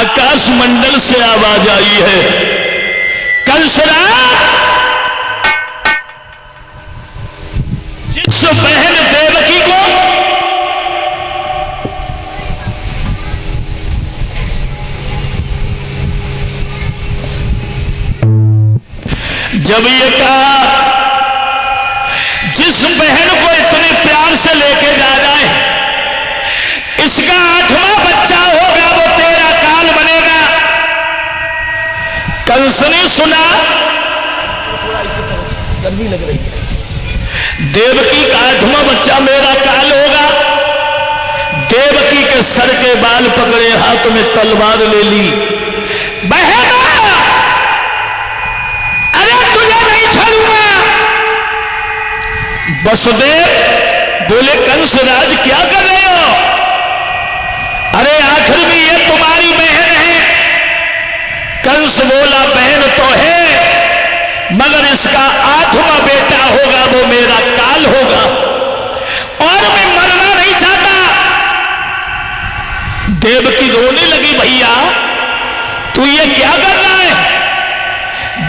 आकाश मंडल से आवाज आई है, कंसराज जिस बहन देवकी को जब ये कहा जिस बहन को इतने प्यार से लेके जा रहा है, इसका 8वां बच्चा होगा, वो तेरा काल बनेगा। कंस ने सुना, गर्मी लग रही है, देवकी का 8वां बच्चा मेरा काल होगा। देवकी के सर के बाल पकड़े, हाथ में तलवार ले ली। बहन वसुदेव बोले, कंसराज क्या कर रहे हो? अरे आखिर भी ये तुम्हारी बहन है। कंस बोला, बहन तो है, मगर इसका 8वां बेटा होगा, वो मेरा काल होगा, और मैं मरना नहीं चाहता। देवकी रोने लगी, भैया तू ये क्या कर रहा है?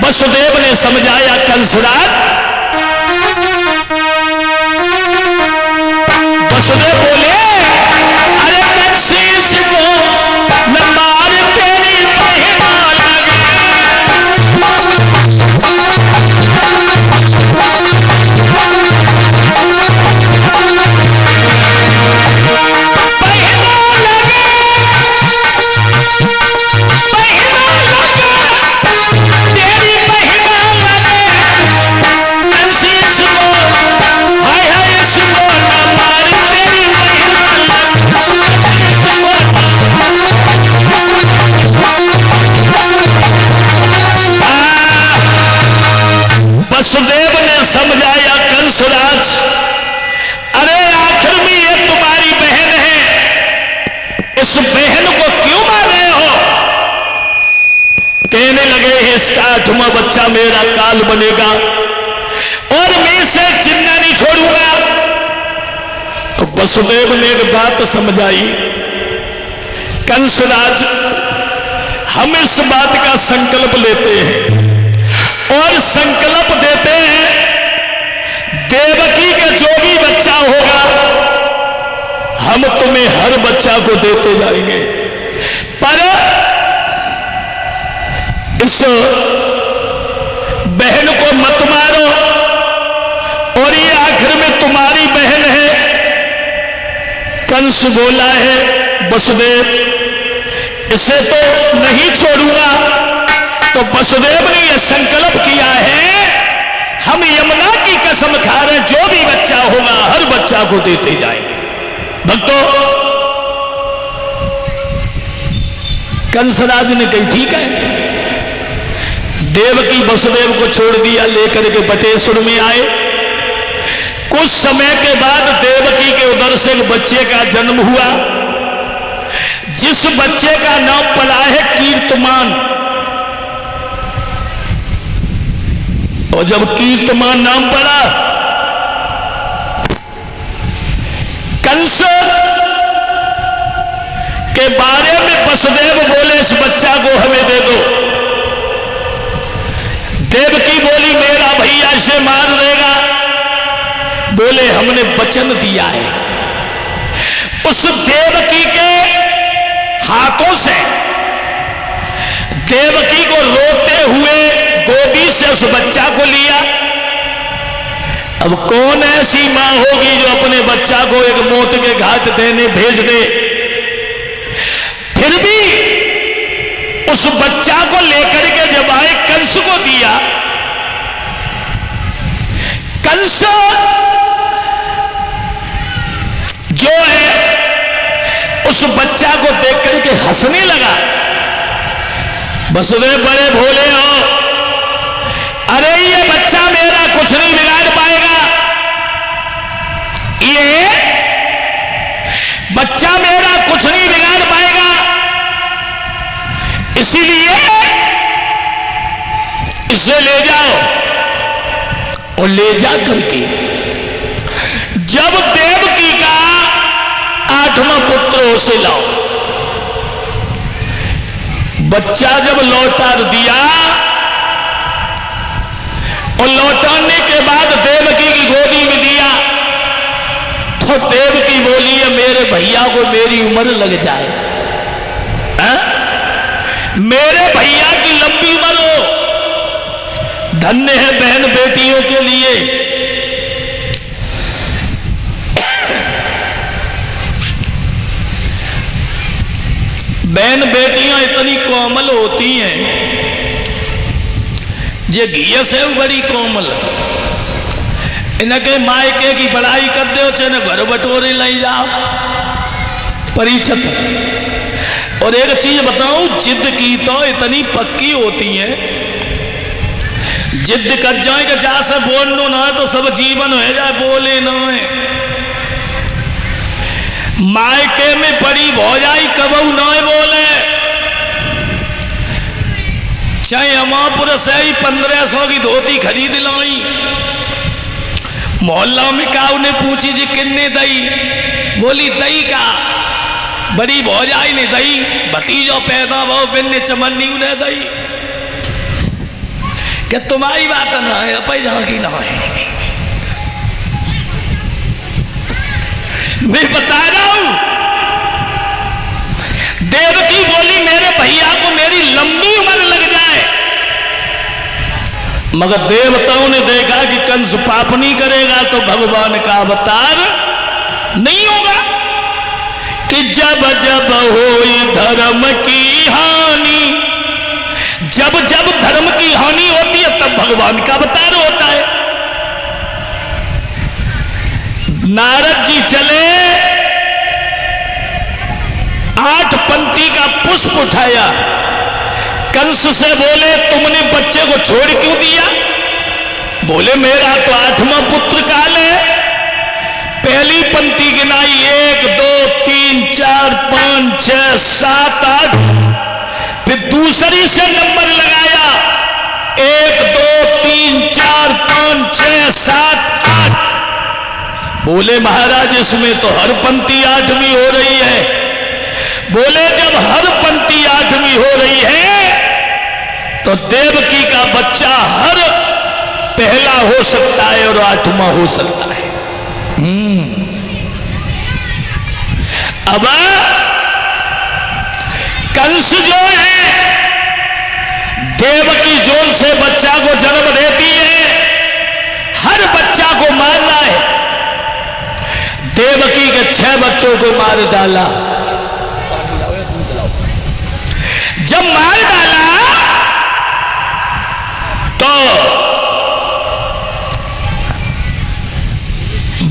वसुदेव ने समझाया, कंसराज वसुदेव बोले, अरे कंसीस को न मार तेरी बहना लगे। तेरी बहना लगे, कंसीस को हाय हाय इसको न मार। वसुदेव ने समझाया, कंसराज अरे आखिर में ये तुम्हारी बहन है, इस बहन को क्यों मार रहे हो? कहने लगे, इसका 8वां बच्चा मेरा काल बनेगा और मैं इसे जिंदा नहीं छोड़ूंगा। तो वसुदेव ने एक बात समझाई, कंसराज हम इस बात का संकल्प लेते हैं और संकल्प देते हैं, देवकी का जो भी बच्चा होगा हम तुम्हें हर बच्चा को देते जाएंगे, पर इस बहन को मत मारो, और ये आखिर में तुम्हारी बहन है। कंस बोला है, वसुदेव इसे तो नहीं छोड़ूंगा। तो वसुदेव ने यह संकल्प किया है, हम यमुना की कसम खा रहे, जो भी बच्चा होगा हर बच्चा को देते जाएंगे। भक्तों, कंसराज ने कही ठीक है। देवकी वसुदेव को छोड़ दिया, लेकर के बटेश्वर में आए। कुछ समय के बाद देवकी के उदर से एक बच्चे का जन्म हुआ, जिस बच्चे का नाम पड़ा है कीर्तमान। और जब कीर्तमान नाम पड़ा, कंस के बारे में वसुदेव बोले, इस बच्चा को हमें दे दो। देवकी बोली, मेरा भैया इसे मार देगा। बोले, हमने वचन दिया है। उस देवकी के हाथों से देवकी को रोते हुए गोदी से उस बच्चा को लिया। अब कौन ऐसी मां होगी जो अपने बच्चा को एक मौत के घाट देने भेज दे? फिर भी उस बच्चा को लेकर के जब आए, कंस को दिया। कंस जो है उस बच्चा को देख करके हंसने लगा। वसुदेव बड़े भोले हो, अरे ये बच्चा मेरा कुछ नहीं बिगाड़ पाएगा, ये बच्चा मेरा कुछ नहीं बिगाड़ पाएगा, इसीलिए इसे ले जाओ। और ले जा करके जब देवकी का 8वां पुत्र उसे लाओ। बच्चा जब लौटा दिया और लौटाने के बाद देवकी की गोदी में दिया तो देवकी बोली है मेरे भैया को मेरी उम्र लग जाए, मेरे भैया की लंबी उम्र हो। धन्य है बहन बेटियों के लिए। बहन बेटियां इतनी कोमल होती हैं, जे घी से बड़ी कोमल। इनके मायके की बड़ाई कर दो चाहे घर बटोरे लाई जाओ परीक्षित। और एक चीज बताऊं, जिद की तो इतनी पक्की होती है, जिद कर जाए कि जा से बोलना ना है तो सब जीवन हो जाए, बोले ना है। मायके में बड़ी भौजाई कबू ना बोले, चाहे अमापुर से ही 1500 की धोती खरीद लाई। मोहल्ला में का उन्हें पूछी जी किन्ने दई, बोली दई का बड़ी भौजाई ने दई, भतीजो पैदा भो बिन्ने चमन्नी उन्हें दई। क्या तुम्हारी बात ना है अपई जहां की ना है। मैं बता रहा हूं, देवकी बोली मेरे भैया को मेरी लंबी उम्र लग जाए, मगर देवताओं ने देखा कि कंस पाप नहीं करेगा तो भगवान का अवतार नहीं होगा। कि जब जब होई धर्म की हानि, जब जब धर्म की हानि होती है तब भगवान का अवतार होता है। नारद जी चले, 8 पंक्ति का पुष्प उठाया, कंस से बोले तुमने बच्चे को छोड़ क्यों दिया? बोले मेरा तो 8वां पुत्र काल है। पहली पंक्ति गिनाई 1 2 3 4 5 6 7 8, फिर दूसरी से नंबर लगाया 1 2 3 4 5 6 7 8। बोले महाराज इसमें तो हर पंक्ति 8वीं हो रही है। बोले जब हर पंक्ति 8वीं हो रही है तो देवकी का बच्चा हर पहला हो सकता है और 8वां हो सकता है। अब कंस जो है देवकी जोन से बच्चा को जन्म देती है, हर बच्चा को मारना है। देवकी के 6 बच्चों को मार डाला। जब मार डाला तो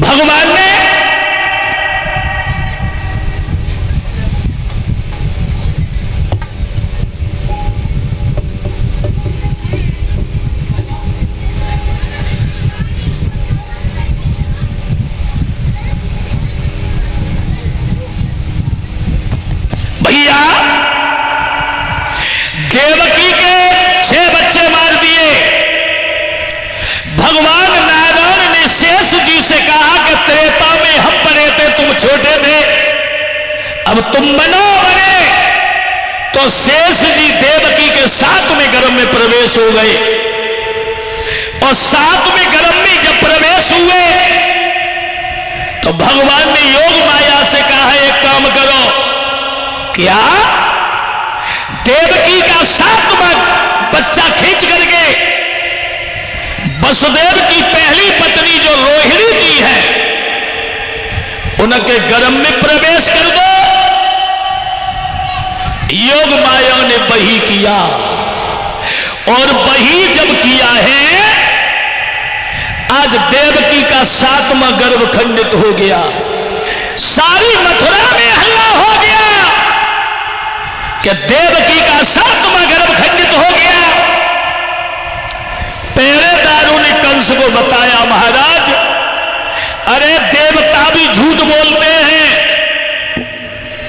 भगवान ने भैया देवकी के 6 बच्चे मार दिए। भगवान नारायण ने शेष जी से कहा कि त्रेता में हम बने थे, तुम छोटे थे, अब तुम बने। तो शेष जी देवकी के 7वें गर्भ में प्रवेश हो गए और 7वें गर्भ में जब प्रवेश हुए तो भगवान ने योग माया से कहा एक काम करो, क्या देवकी का 7वां बच्चा खींच करके वसुदेव की पहली पत्नी जो रोहिणी जी है उनके गर्भ में प्रवेश कर दो। योग माया ने वही किया और वही जब किया है आज देवकी का 7वां गर्भ खंडित हो गया। सारी मथुरा में हल्ला हो गया कि देवकी का 7वां गर्भ खंडित हो गया। पहरेदारों ने कंस को बताया महाराज अरे देवता भी झूठ बोलते हैं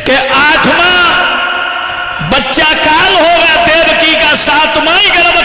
कि 8वां बच्चा काल होगा, देवकी का 7वां ही गर्भ